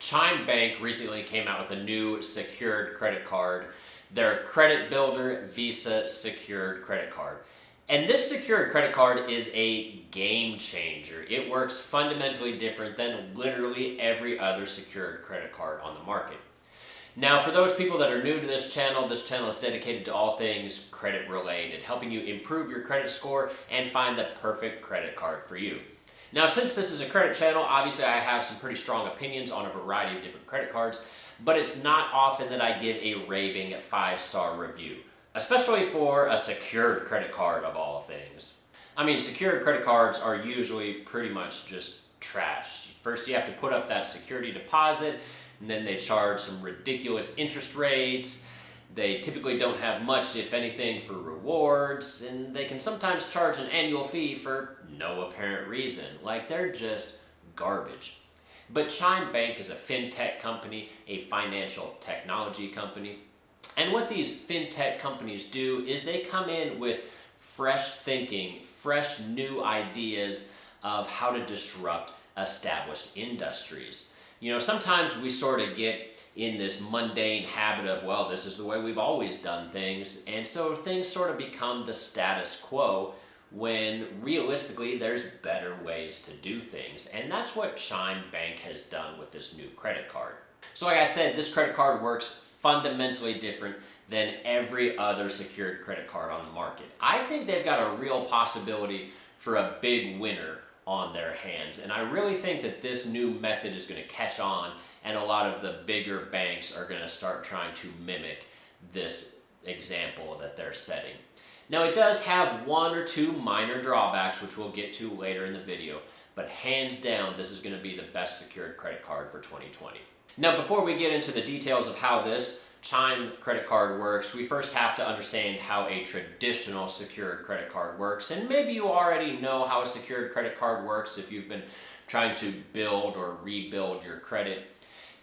Chime Bank recently came out with a new secured credit card, their Credit Builder Visa Secured Credit Card. And this secured credit card is a game changer. It works fundamentally different than literally every other secured credit card on the market. Now, for those people that are new to this channel is dedicated to all things credit related, helping you improve your credit score and find the perfect credit card for you. Now, since this is a credit channel, obviously I have some pretty strong opinions on a variety of different credit cards, but it's not often that I give a raving 5-star review, especially for a secured credit card of all things. I mean, secured credit cards are usually pretty much just trash. First, you have to put up that security deposit, and then they charge some ridiculous interest rates. They typically don't have much, if anything, for rewards, and they can sometimes charge an annual fee for no apparent reason. Like, they're just garbage. But Chime Bank is a fintech company, a financial technology company. And what these fintech companies do is they come in with fresh thinking, fresh new ideas of how to disrupt established industries. You know, sometimes we sort of get in this mundane habit of, well, this is the way we've always done things, and so things sort of become the status quo when realistically there's better ways to do things. And that's what Chime Bank has done with this new credit card. So like I said, this credit card works fundamentally different than every other secured credit card on the market. I think they've got a real possibility for a big winner on their hands, and I really think that this new method is going to catch on, and a lot of the bigger banks are going to start trying to mimic this example that they're setting. Now, it does have one or two minor drawbacks, which we'll get to later in the video, but hands down, this is going to be the best secured credit card for 2020. Now, before we get into the details of how this Chime credit card works, we first have to understand how a traditional secured credit card works. And maybe you already know how a secured credit card works if you've been trying to build or rebuild your credit.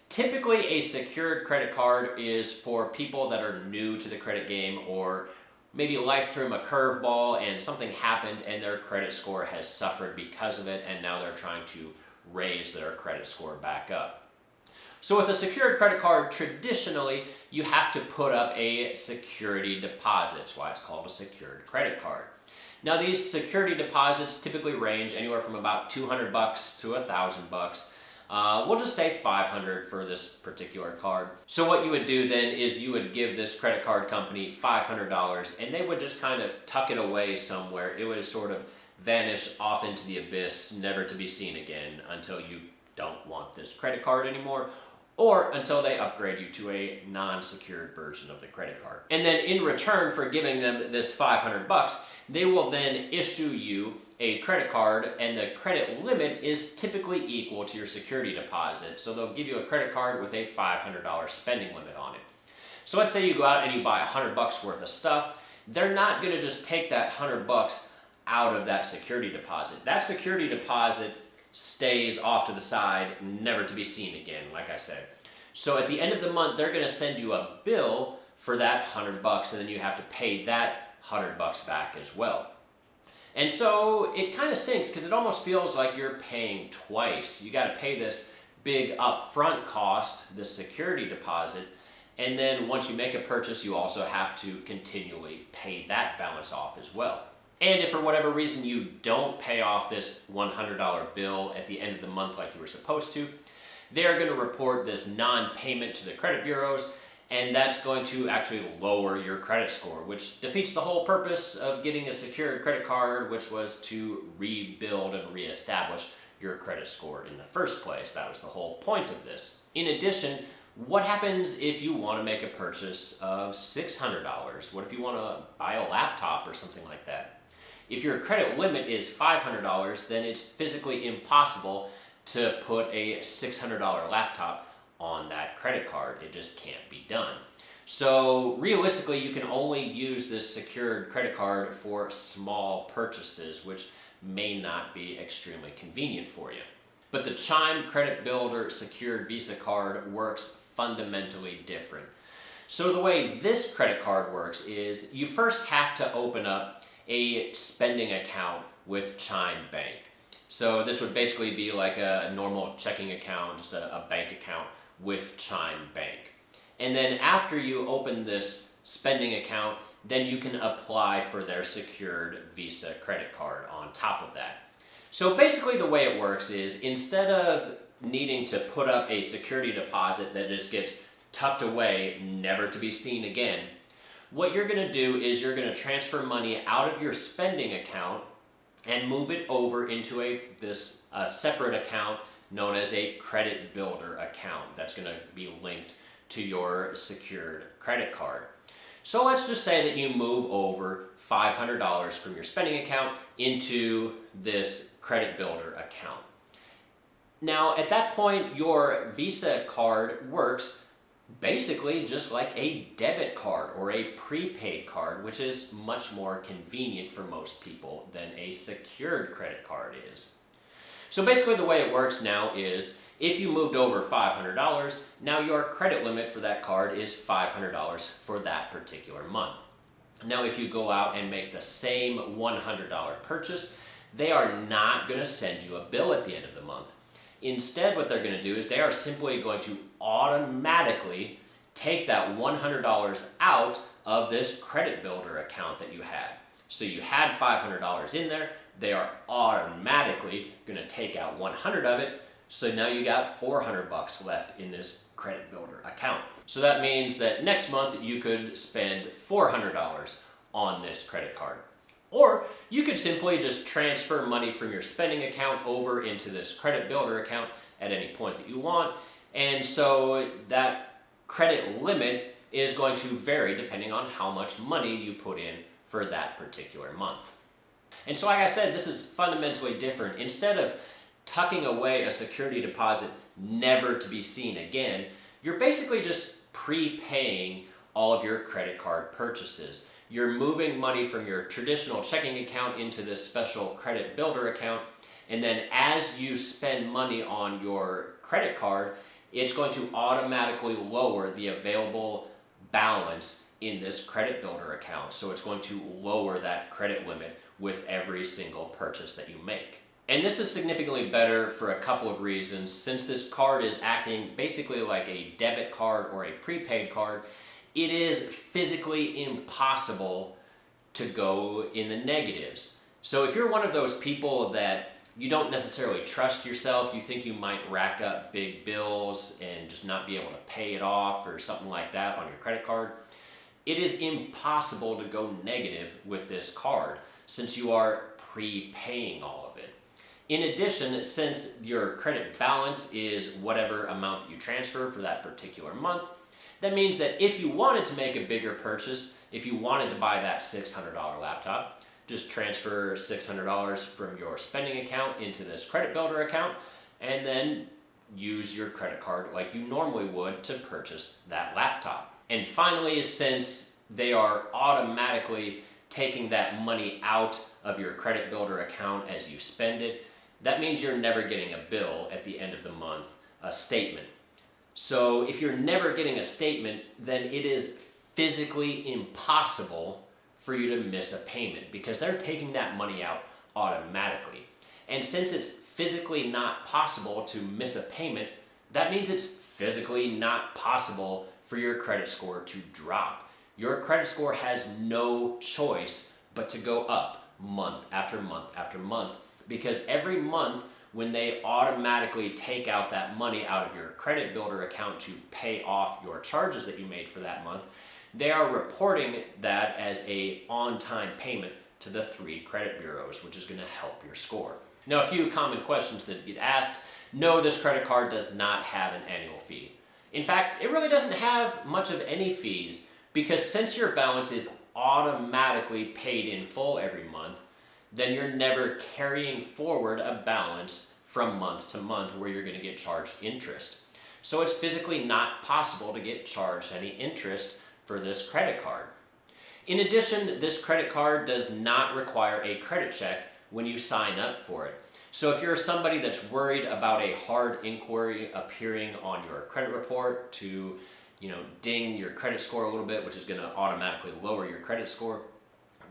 Typically, a secured credit card is for people that are new to the credit game, or maybe life threw them a curveball and something happened and their credit score has suffered because of it, and now they're trying to raise their credit score back up. So with a secured credit card, traditionally, you have to put up a security deposit. That's why it's called a secured credit card. Now, these security deposits typically range anywhere from about $200 to $1,000. We'll just say $500 for this particular card. So what you would do then is you would give this credit card company $500, and they would just kind of tuck it away somewhere. It would sort of vanish off into the abyss, never to be seen again until you don't want this credit card anymore, or until they upgrade you to a non-secured version of the credit card. And then in return for giving them this $500, they will then issue you a credit card, and the credit limit is typically equal to your security deposit. So they'll give you a credit card with a $500 spending limit on it. So let's say you go out and you buy $100 worth of stuff. They're not gonna just take that $100 out of that security deposit. That security deposit stays off to the side, never to be seen again, like I said. So at the end of the month, they're gonna send you a bill for that $100, and then you have to pay that $100 back as well. And so it kind of stinks because it almost feels like you're paying twice. You gotta pay this big upfront cost, the security deposit, and then once you make a purchase, you also have to continually pay that balance off as well. And if for whatever reason you don't pay off this $100 bill at the end of the month like you were supposed to, they're going to report this non-payment to the credit bureaus, and that's going to actually lower your credit score, which defeats the whole purpose of getting a secured credit card, which was to rebuild and reestablish your credit score in the first place. That was the whole point of this. In addition, what happens if you want to make a purchase of $600? What if you want to buy a laptop or something like that? If your credit limit is $500, then it's physically impossible to put a $600 laptop on that credit card. It just can't be done. So realistically, you can only use this secured credit card for small purchases, which may not be extremely convenient for you. But the Chime Credit Builder Secured Visa Card works fundamentally different. So the way this credit card works is you first have to open up a spending account with Chime Bank. So this would basically be like a normal checking account, just a bank account with Chime Bank. And then after you open this spending account, then you can apply for their secured Visa credit card on top of that. So basically the way it works is instead of needing to put up a security deposit that just gets tucked away, never to be seen again, what you're going to do is you're going to transfer money out of your spending account and move it over into a separate account known as a credit builder account that's going to be linked to your secured credit card. So let's just say that you move over $500 from your spending account into this credit builder account. Now at that point your Visa card works basically just like a debit card or a prepaid card, which is much more convenient for most people than a secured credit card is. So basically the way it works now is if you moved over $500, now your credit limit for that card is $500 for that particular month. Now if you go out and make the same $100 purchase, they are not going to send you a bill at the end of the month. Instead, what they're going to do is they are simply going to automatically take that $100 out of this credit builder account that you had. So you had $500 in there, they are automatically going to take out 100 of it. So now you got $400 left in this credit builder account. So that means that next month you could spend $400 on this credit card. Or you could simply just transfer money from your spending account over into this credit builder account at any point that you want. And so that credit limit is going to vary depending on how much money you put in for that particular month. And so like I said, this is fundamentally different. Instead of tucking away a security deposit never to be seen again, you're basically just prepaying all of your credit card purchases. You're moving money from your traditional checking account into this special credit builder account, and then as you spend money on your credit card, it's going to automatically lower the available balance in this credit builder account. So it's going to lower that credit limit with every single purchase that you make. And this is significantly better for a couple of reasons. Since this card is acting basically like a debit card or a prepaid card, it is physically impossible to go in the negatives. So if you're one of those people that you don't necessarily trust yourself, you think you might rack up big bills and just not be able to pay it off or something like that on your credit card, it is impossible to go negative with this card since you are prepaying all of it. In addition, since your credit balance is whatever amount that you transfer for that particular month, that means that if you wanted to make a bigger purchase, if you wanted to buy that $600 laptop, just transfer $600 from your spending account into this credit builder account and then use your credit card like you normally would to purchase that laptop. And finally, since they are automatically taking that money out of your credit builder account as you spend it, that means you're never getting a bill at the end of the month, a statement. So if you're never getting a statement, then it is physically impossible for you to miss a payment because they're taking that money out automatically. And since it's physically not possible to miss a payment, that means it's physically not possible for your credit score to drop. Your credit score has no choice but to go up month after month after month, because every month when they automatically take out that money out of your credit builder account to pay off your charges that you made for that month, they are reporting that as a on-time payment to the 3 credit bureaus, which is going to help your score. Now, a few common questions that get asked. No, this credit card does not have an annual fee. In fact, it really doesn't have much of any fees because since your balance is automatically paid in full every month, then you're never carrying forward a balance from month to month where you're going to get charged interest. So it's physically not possible to get charged any interest for this credit card. In addition, this credit card does not require a credit check when you sign up for it. So if you're somebody that's worried about a hard inquiry appearing on your credit report to, ding your credit score a little bit, which is going to automatically lower your credit score,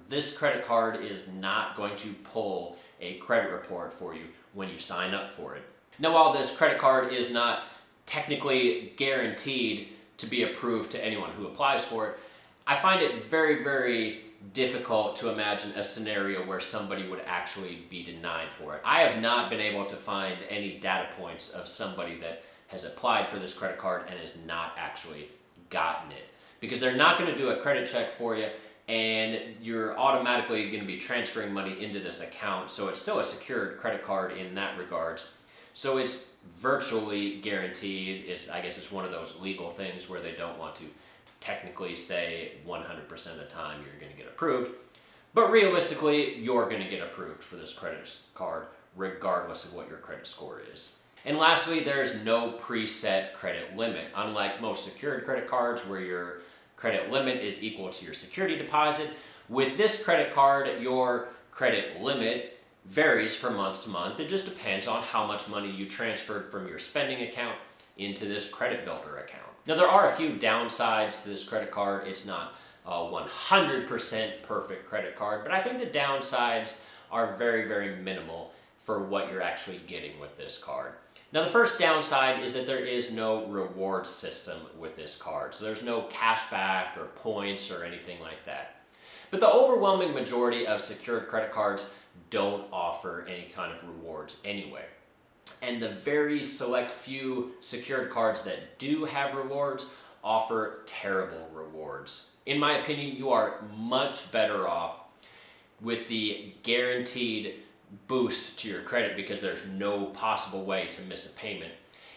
this credit card is not going to pull a credit report for you when you sign up for it. Now, while this credit card is not technically guaranteed to be approved to anyone who applies for it, I find it very, very difficult to imagine a scenario where somebody would actually be denied for it. I have not been able to find any data points of somebody that has applied for this credit card and has not actually gotten it, because they're not going to do a credit check for you, and you're automatically going to be transferring money into this account, so it's still a secured credit card in that regards. So it's virtually guaranteed. I guess it's one of those legal things where they don't want to technically say 100% of the time you're going to get approved, but realistically you're going to get approved for this credit card regardless of what your credit score is. And lastly, there's no preset credit limit. Unlike most secured credit cards where your credit limit is equal to your security deposit, with this credit card your credit limit varies from month to month. It just depends on how much money you transferred from your spending account into this credit builder account. Now, there are a few downsides to this credit card. It's not a 100% perfect credit card, but I think the downsides are very, very minimal for what you're actually getting with this card. Now, the first downside is that there is no reward system with this card. So there's no cashback or points or anything like that. But the overwhelming majority of secured credit cards don't offer any kind of rewards anyway. And the very select few secured cards that do have rewards offer terrible rewards. In my opinion, you are much better off with the guaranteed boost to your credit because there's no possible way to miss a payment.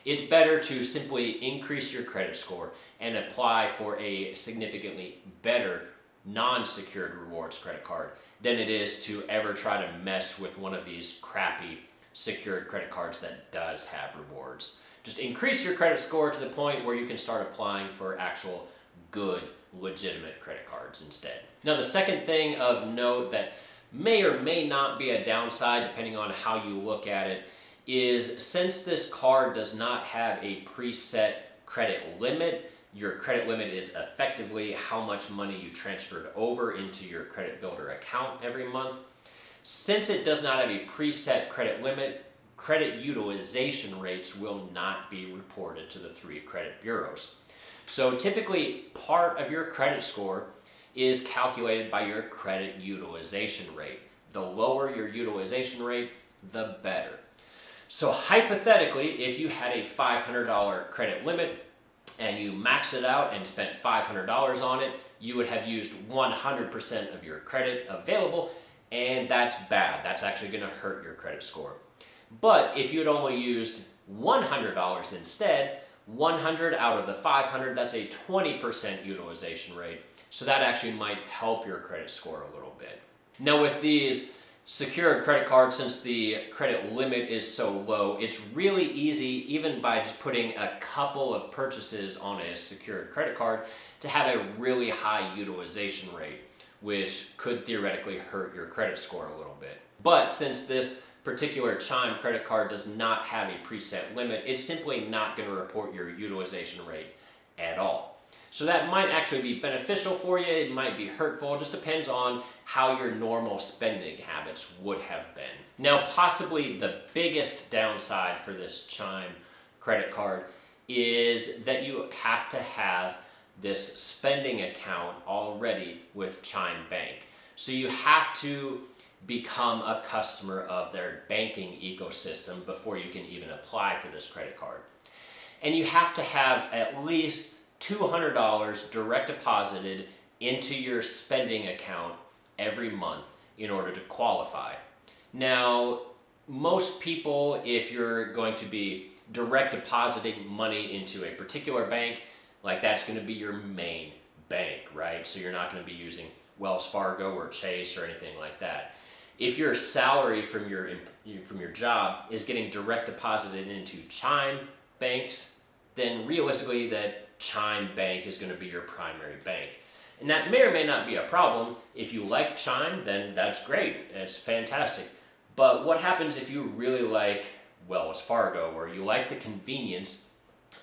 It's better to simply increase your credit score and apply for a significantly better non-secured rewards credit card than it is to ever try to mess with one of these crappy secured credit cards that does have rewards. Just increase your credit score to the point where you can start applying for actual good, legitimate credit cards instead. Now, the second thing of note that may or may not be a downside depending on how you look at it is, since this card does not have a preset credit limit, your credit limit is effectively how much money you transferred over into your credit builder account every month. Since it does not have a preset credit limit, credit utilization rates will not be reported to the 3 credit bureaus. So typically, part of your credit score is calculated by your credit utilization rate. The lower your utilization rate, the better. So hypothetically, if you had a $500 credit limit and you maxed it out and spent $500 on it, you would have used 100% of your credit available, and that's bad. That's actually going to hurt your credit score. But if you had only used $100 instead, 100 out of the 500, that's a 20% utilization rate. So that actually might help your credit score a little bit. Now, with these secured credit cards, since the credit limit is so low, it's really easy, even by just putting a couple of purchases on a secured credit card, to have a really high utilization rate, which could theoretically hurt your credit score a little bit. But since this particular Chime credit card does not have a preset limit, it's simply not going to report your utilization rate at all. So that might actually be beneficial for you, it might be hurtful, it just depends on how your normal spending habits would have been. Now, possibly the biggest downside for this Chime credit card is that you have to have this spending account already with Chime Bank. So you have to become a customer of their banking ecosystem before you can even apply for this credit card. And you have to have at least $200 direct deposited into your spending account every month in order to qualify. Now, most people, if you're going to be direct depositing money into a particular bank, like that's going to be your main bank, right? So you're not going to be using Wells Fargo or Chase or anything like that. If your salary from your job is getting direct deposited into Chime banks, then realistically that Chime Bank is going to be your primary bank. And that may or may not be a problem. If you like Chime, then that's great. It's fantastic. But what happens if you really like Wells Fargo, or you like the convenience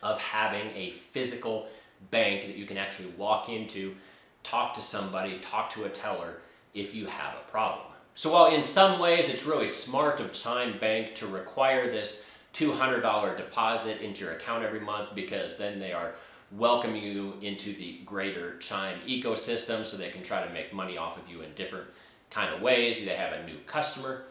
of having a physical bank that you can actually walk into, talk to somebody, talk to a teller, if you have a problem. So while in some ways it's really smart of Chime Bank to require this $200 deposit into your account every month, because then they are welcoming you into the greater Chime ecosystem so they can try to make money off of you in different kind of ways. They have a new customer.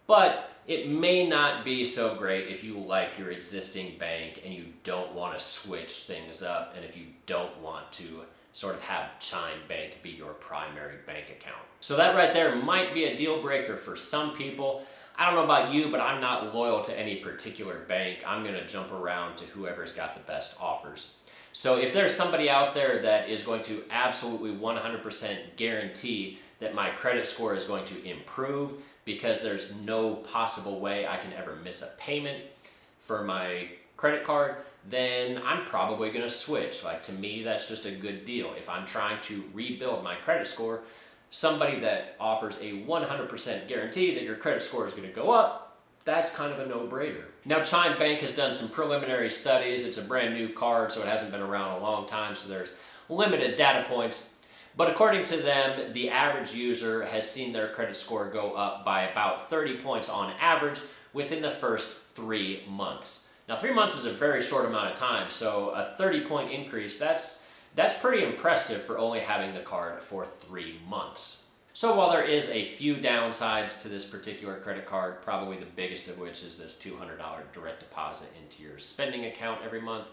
But it may not be so great if you like your existing bank and you don't want to switch things up, and if you don't want to sort of have Chime Bank be your primary bank account. So that right there might be a deal breaker for some people. I don't know about you, but I'm not loyal to any particular bank. I'm going to jump around to whoever's got the best offers. So if there's somebody out there that is going to absolutely 100% guarantee that my credit score is going to improve because there's no possible way I can ever miss a payment for my credit card, then I'm probably going to switch. Like, to me, that's just a good deal. If I'm trying to rebuild my credit score, somebody that offers a 100% guarantee that your credit score is going to go up, that's kind of a no-brainer. Now, Chime Bank has done some preliminary studies. It's a brand new card, so it hasn't been around a long time, so there's limited data points. But according to them, the average user has seen their credit score go up by about 30 points on average within the first 3 months. Now, 3 months is a very short amount of time, so a 30-point increase, that's pretty impressive for only having the card for 3 months. So while there is a few downsides to this particular credit card, probably the biggest of which is this $200 direct deposit into your spending account every month,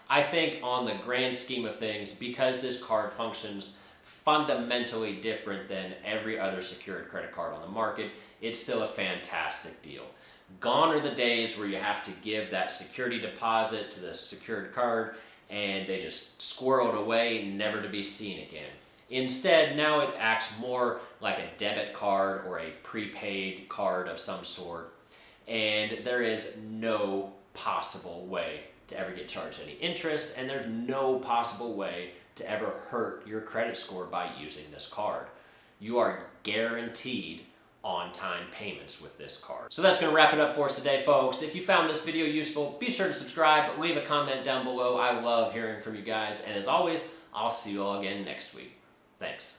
I think on the grand scheme of things, because this card functions fundamentally different than every other secured credit card on the market, it's still a fantastic deal. Gone are the days where you have to give that security deposit to the secured card and they just squirrel it away, never to be seen again. Instead, now it acts more like a debit card or a prepaid card of some sort, and there is no possible way to ever get charged any interest, and there's no possible way to ever hurt your credit score by using this card. You are guaranteed on-time payments with this card. So that's going to wrap it up for us today, folks. If you found this video useful, be sure to subscribe, leave a comment down below. I love hearing from you guys, and as always, I'll see you all again next week. Thanks.